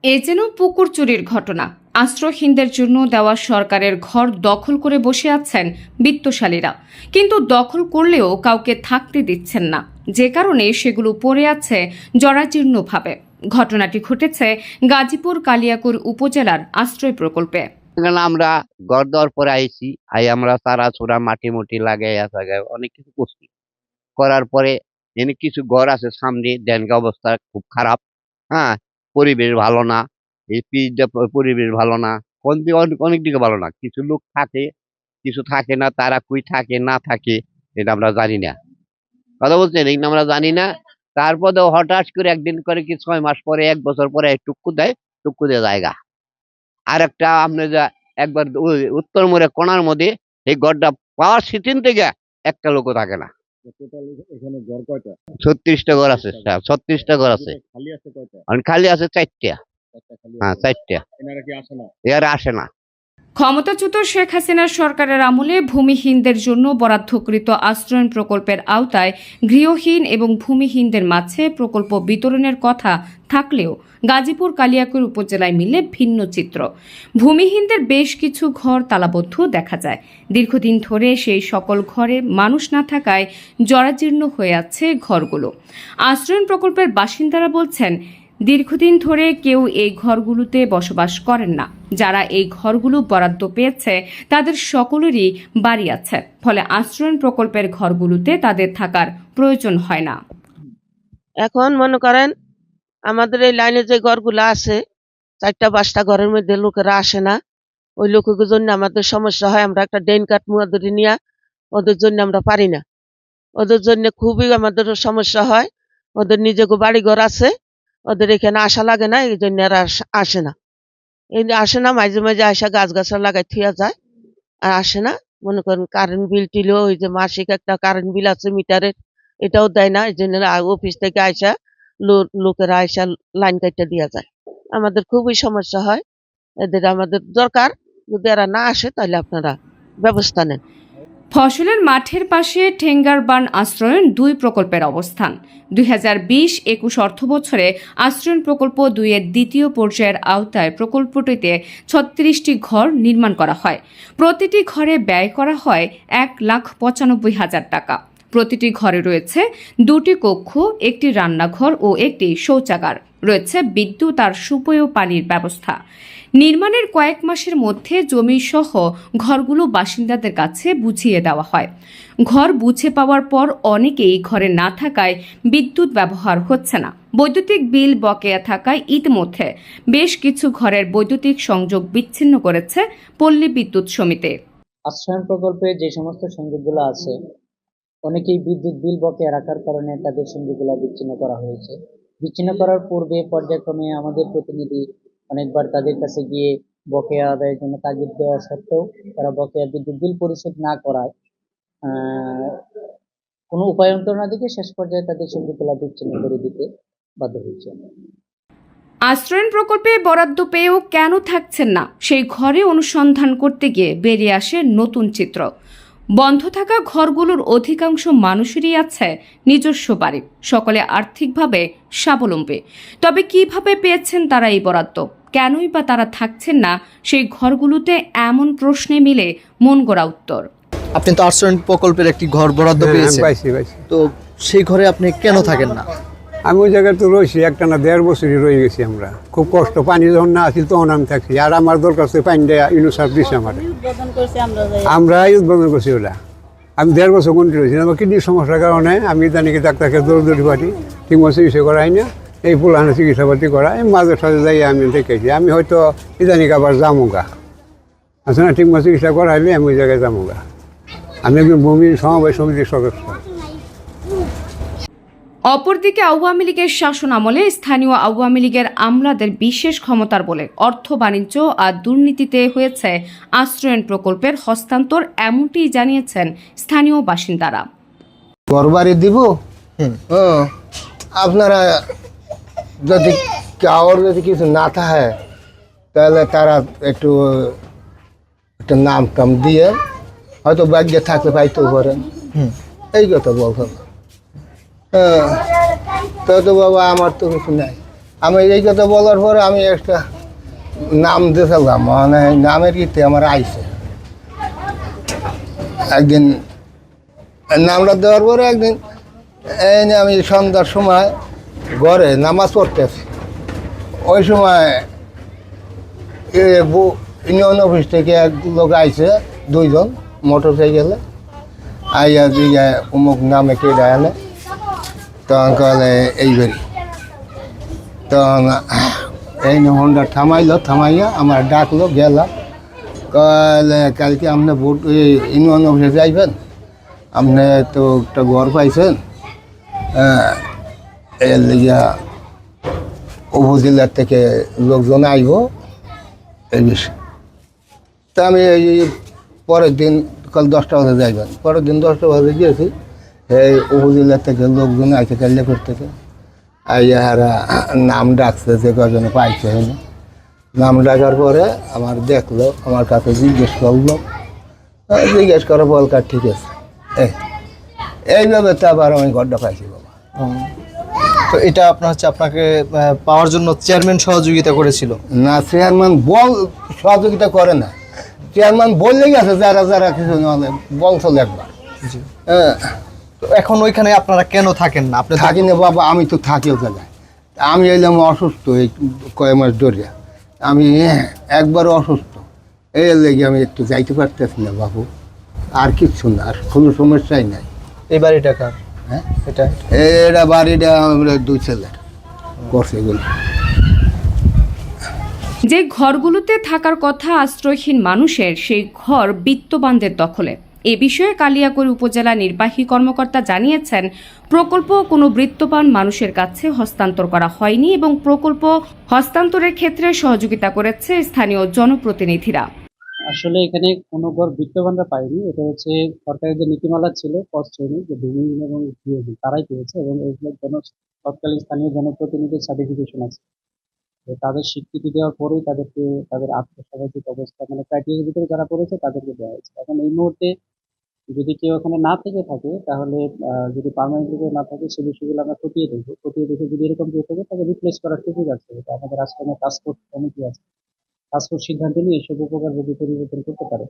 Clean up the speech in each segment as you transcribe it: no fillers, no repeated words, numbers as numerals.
এ যেন পুকুর চুরির ঘটনা। আশ্রয়হীনদের জন্য দেওয়া সরকারের ঘর দখল করে বসে আছেন বিত্তশালীরা, কিন্তু দখল করলেও কাউকে থাকতে দিচ্ছেন না, যে কারণে সেগুলো পড়ে আছে জরাজীর্ণভাবে। ঘটনাটি ঘটেছে গাজীপুর কালিয়াকৈর উপজেলার আশ্রয় প্রকল্পে। এখানে আমরা ঘর দেওয়ার পরে আইছি, আমরা তারা ছোড়া মাটি মুটি লাগাইয়া অনেক কিছু করছি। করার পরে এনে কিছু ঘর আছে সামনে, ড্যানকা অবস্থা খুব খারাপ। হ্যাঁ, পরিবেশ ভালো না, এই পিচটা পরিবেশ ভালো না, অনেক দিকে ভালো না। কিছু লোক থাকে, কিছু থাকে না। তারা কই থাকে না থাকে এটা আমরা জানি না। কথা বলছেন, এটা আমরা জানি না। তারপরে হঠাৎ করে একদিন করে কি 6 মাস পরে, 1 বছর পরে টুক্কু দেয়, টুক্কু দিয়ে জায়গা। আর একটা আপনি যা একবার উত্তর মোড়ে কোণার মধ্যে এই গড়টা পাওয়ার সিটিন থেকে একটা লোকও থাকে না। এখানে ঘর কয়টা? 36টা ঘর আছে, 36টা ঘর আছে। খালি আছে কয়টা? আর খালি আছে 4টা। খালি হ্যাঁ, আছে। 4টা। এনারা কি আসে না? এরা আসে না। ক্ষমতাচ্যুত শেখ হাসিনার সরকারের আমলে ভূমিহীনদের জন্য বরাদ্দকৃত আশ্রয়ণ প্রকল্পের আওতায় গৃহহীন এবং ভূমিহীনদের মাঝে প্রকল্প বিতরণের কথা থাকলেও গাজীপুর কালিয়াকৈর উপজেলায় মিলে ভিন্ন চিত্র। ভূমিহীনদের বেশ কিছু ঘর তালাবদ্ধ দেখা যায়। দীর্ঘদিন ধরে সেই সকল ঘরে মানুষ না থাকায় জরাজীর্ণ হয়ে আছে ঘরগুলো। আশ্রয়ণ প্রকল্পের বাসিন্দারা বলছেন, দীর্ঘদিন ধরে কেউ এই ঘরগুলোতে বসবাস করেন না। যারা এই ঘরগুলো বরাদ্দ পেয়েছে তাদের সকলেরই বাড়ি আছে, ফলে আশ্রয়ণ প্রকল্পের ঘরগুলোতে তাদের থাকার প্রয়োজন হয় না। এখন মনে করেন আমাদের এই লাইনে যে ঘরগুলো আছে, 4টা-5টা ঘরের মধ্যে লোকেরা আসে না। ওই লোকের জন্য আমাদের সমস্যা হয়। আমরা একটা ডেন কাঠ মুয়াদরি নিয়ে ওদের জন্য আমরা পারি না। ওদের জন্য খুবই আমাদের সমস্যা হয়। ওদের নিজেকে বাড়ি ঘর আছে, ওদের এখানে আসা লাগে না, এই জন্য এরা আসে না। এই আসে না, মাঝে মাঝে আসা গাছ গাছরা লাগাই থুয়া যায়, আর আসে না। মনে করেন কারেন্ট বিল টিলেও ওই যে মাসিক একটা কারেন্ট বিল আছে মিটারের, এটাও দেয় না। এই জন্য অফিস থেকে আইসা লোকেরা আইসা লাইন কাটতে দিয়া যায়। আমাদের খুবই সমস্যা হয়। এদের আমাদের দরকার, যদি এরা না আসে তাহলে আপনারা ব্যবস্থা নেন। ফসলের মাঠের পাশে ঠেঙ্গারবান আশ্রয়ণ 2 প্রকল্পের অবস্থান। 2020-21 অর্থবছরে আশ্রয়ণ প্রকল্প 2-এর দ্বিতীয় পর্যায়ের আওতায় প্রকল্পটিতে 36টি ঘর নির্মাণ করা হয়। প্রতিটি ঘরে ব্যয় করা হয় 1,95,000 টাকা। প্রতিটি ঘরে রয়েছে 2টি কক্ষ, একটি রান্নাঘর ও একটি শৌচাগার। রয়েছে বিদ্যুৎ আর সুপেয় পানির ব্যবস্থা। নির্মাণের কয়েক মাসের মধ্যে জমি সহ ঘরগুলো বাসিন্দাদের কাছে বুঝিয়ে দেওয়া হয়। ঘর বুঝে পাওয়ার পর অনেকেই ঘরে না থাকায় বিদ্যুৎ ব্যবহার হচ্ছে না। বৈদ্যুতিক বিল বকেয়া থাকায় ইতিমধ্যে বেশ কিছু ঘরের বৈদ্যুতিক সংযোগ বিচ্ছিন্ন করেছে পল্লী বিদ্যুৎ সমিতি। আশ্রয়ণ প্রকল্পে যে সমস্ত সংযোগগুলো আছে, অনেকেই বিদ্যুৎ বিল বকেয়া রাখার কারণে তাদের সংযোগগুলো বিচ্ছিন্ন করা হয়েছে। বিচ্ছিন্ন করার পূর্বে পর্যায়ক্রমে আমাদের প্রতিনিধি অনেকবার তাদের কাছে গিয়ে বকেয়া আদায়ের জন্য তাগিদ দেওয়া সত্ত্বেও তারা বকেয়া বিদ্যুৎ বিল পরিশোধ না করায় কোনো উপায়ন্তর না দিকে শেষ পর্যায়ে তাদের সংযোগগুলো বিচ্ছিন্ন করে দিতে বাধ্য হয়েছে। আশ্রয়ণ প্রকল্পে বরাদ্দ পেয়েও কেন থাকছেন না, সেই ঘরে অনুসন্ধান করতে গিয়ে বেরিয়ে আসে নতুন চিত্র। বন্ধ থাকা ঘরগুলোর অধিকাংশ মানুষেরই আছে নিজস্ব বাড়ি, সকলে আর্থিকভাবে স্বাবলম্বী। তবে কিভাবে পেয়েছেন তারা এই বরাদ্দ, কেনই বা তারা থাকছেন না সেই ঘরগুলোতে, এমন প্রশ্নে মিলে মন গড়া উত্তর। আপনি তো আশ্রয়ণ প্রকল্পের একটি ঘর বরাদ্দ পেয়েছেন, পাইছি। তো সেই ঘরে আপনি কেন থাকেন না? আমি ওই জায়গায় তো রয়েছি, একটা না 1.5 বছরই রয়ে গেছি। আমরা খুব কষ্ট, পানি যখন না আসিল তখন আমি থাকছি। আর আমার দরকার হচ্ছে পানি দেয়া, ইউনুসার দিচ্ছে আমার। আমরাই উদ্বোধন করছি ওটা। আমি 1.5 বছর কন্টিনিউ রয়েছি। আমার কিডনির সমস্যার কারণে আমি ইদানিকে ডাক্তারকে দৌড়ি পারি, ঠিকমতো চিকিৎসা করাই না। এই পুলানে চিকিৎসাপাতি করা, এই মাঝে সাথে যাই আমি দেখেছি। আমি হয়তো ইদানিক আবার যামুগা, আছে না, ঠিকমতো চিকিৎসা করাইলে আমি ওই জায়গায় যামুগা। আমি একজন ভূমি সমবায় সমিতির সদস্য। অপরদিকে আওয়ামী লীগের শাসন আমলে স্থানীয় আওয়ামী লীগের আমলাদের বিশেষ ক্ষমতার বলে অর্থ বাণিজ্য আর দুর্নীতিতে হয়েছে আশ্রয়ণ প্রকল্পের হস্তান্তর, এমনটি জানিয়েছেন স্থানীয় বাসিন্দারা। ঘরবাড়ি দিব, আপনারা যদি কারোর যদি কিছু না থাকে তাহলে তারা একটু একটা নাম টাম দিয়ে হয়তো ভাগ্যে থাকলে পাইতেও পারেন, এই কথা বলতাম। তো বাবা আমার তো কিছু নাই, আমি এই কথা বলার পরে আমি একটা নাম দিয়েছিলাম, মানে নামের ইতে আমার আইছে একদিন। নামটা দেওয়ার পরে একদিন এই যে আমি সন্ধ্যার সময় ঘরে নামাজ পড়তেছি, ওই সময় ইউনিয়ন অফিস থেকে এক লোক আইছে, 2 জন মোটর সাইকেলে আইয়া দিয়ে অমুক নামে কে আনে, তখন কলে এইবারই। তখন এই হন্ডা থামাইয়া আমার ডাকলো, গেলাম, কলে কালকে আপনি ভোট ইউনিয়ন অফিসে যাইবেন, আপনি তো একটা ঘর পাইছেন, এর লিগা উপজেলার থেকে লোকজন আইব এই বিষয়ে। তা আমি এই পরের দিন কাল 10টা বাজে যাইবেন, পরের দিন 10টা বাজে গিয়েছি, এই উপজেলার থেকে লোকজন আইসে কাল্লা করতেছে, আইয়া হারা নাম ডাকছে, যে কজনে পাইছে। নাম ডাকার পরে আমার দেখলো, আমার কাছে জিজ্ঞেস করলো, জিজ্ঞেস করার বলকার ঠিক আছে, এইভাবে তো আবার আমি ঘরটা পাইছি বাবা। তো এটা আপনার হচ্ছে আপনাকে পাওয়ার জন্য চেয়ারম্যান সহযোগিতা করেছিল? না, চেয়ারম্যান সহযোগিতা করে না, চেয়ারম্যান বললেই গেছে যারা যারা কিছু বলছিল একবার। হ্যাঁ, তো এখন ওইখানে আপনারা কেন থাকেন না? আপনি থাকি না বাবা, আমি তো থাকি ও জায়গায়। আমি এলাম অসুস্থ এই কয়েক মাস ধরে, আমি একবার অসুস্থ, এই লেগে আমি একটু যাইতে পারতেছি না বাবু, আর কিচ্ছু না, আর কোনো সমস্যাই নাই। এই বাড়িটা কার? হ্যাঁ, এটা বাড়িটা আমরা 2 ছেলের করছে এগুলো। যে ঘরগুলোতে থাকার কথা আশ্রয়হীন মানুষের, সেই ঘর বিত্তবানদের দখলে। এ বিষয়ে কালিয়াকৈর উপজেলা নির্বাহী কর্মকর্তা জানিয়েছেন, প্রকল্প কোনো বিত্তবান মানুষের কাছে হস্তান্তর করা হয়নি এবং প্রকল্প হস্তান্তরের ক্ষেত্রে সহযোগিতা করেছে স্থানীয় জনপ্রতিনিধিরা। আসলে এখানে কোনো ঘর বিত্তবানরা পায়নি, এটা হচ্ছে সরকারের যে নীতিমালা ছিল, কষ্ট শ্রেণী যে ভূমিহীন এবং গৃহহীন তারাই পেয়েছে, এবং এইগুলোর জন্য তৎকালীন স্থানীয় জনপ্রতিনিধির সার্টিফিকেশন আছে। তো তাদের স্বীকৃতি দেওয়ার পরেই তাদেরকে তাদের আর্থসামাজিক অবস্থা মানে ক্রাইটেরিয়ার ভিতরে যারা পড়েছে তাদেরকে দেওয়া হয়েছে। এখন এই মুহূর্তে যদি কেউ ওখানে না থেকে থাকে, তাহলে যদি পার্মানেন্টলি কেউ না থাকে, সে বিষয়গুলো আমরা খতিয়ে দেখবো, খতিয়ে দেখে যদি এরকম কেউ থাকে তাকে রিপ্লেস করার সুযোগ আছে। তো আমাদের আশ্রমে টাস্কফোর্স কমিটি আছে, টাস্কফোর্স সিদ্ধান্ত নিয়ে এসব উপকার যদি পরিবর্তন করতে পারে।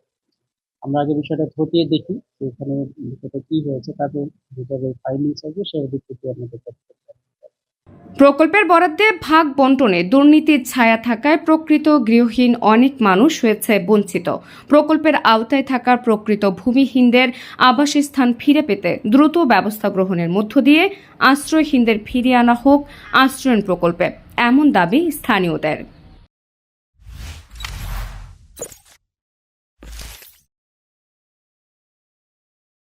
আমরা আগে বিষয়টা খতিয়ে দেখি যে এখানে বিষয়টা কি হয়েছে, তারপর যেভাবে ফাইন্ডিংস আসবে সেই ভিত্তিতে আমাদের প্রকল্পের বরাদ্দে ভাগ বন্টনে দুর্নীতির ছায়া থাকায় প্রকৃত গৃহহীন অনেক মানুষ হয়েছে বঞ্চিত। প্রকল্পের আওতায় থাকা প্রকৃত ভূমিহীনদের আবাসস্থান ফিরে পেতে দ্রুত ব্যবস্থা গ্রহণের মধ্য দিয়ে আশ্রয়হীনদের ফিরিয়ে আনা হোক আশ্রয়ণ প্রকল্পে, এমন দাবি স্থানীয়দের।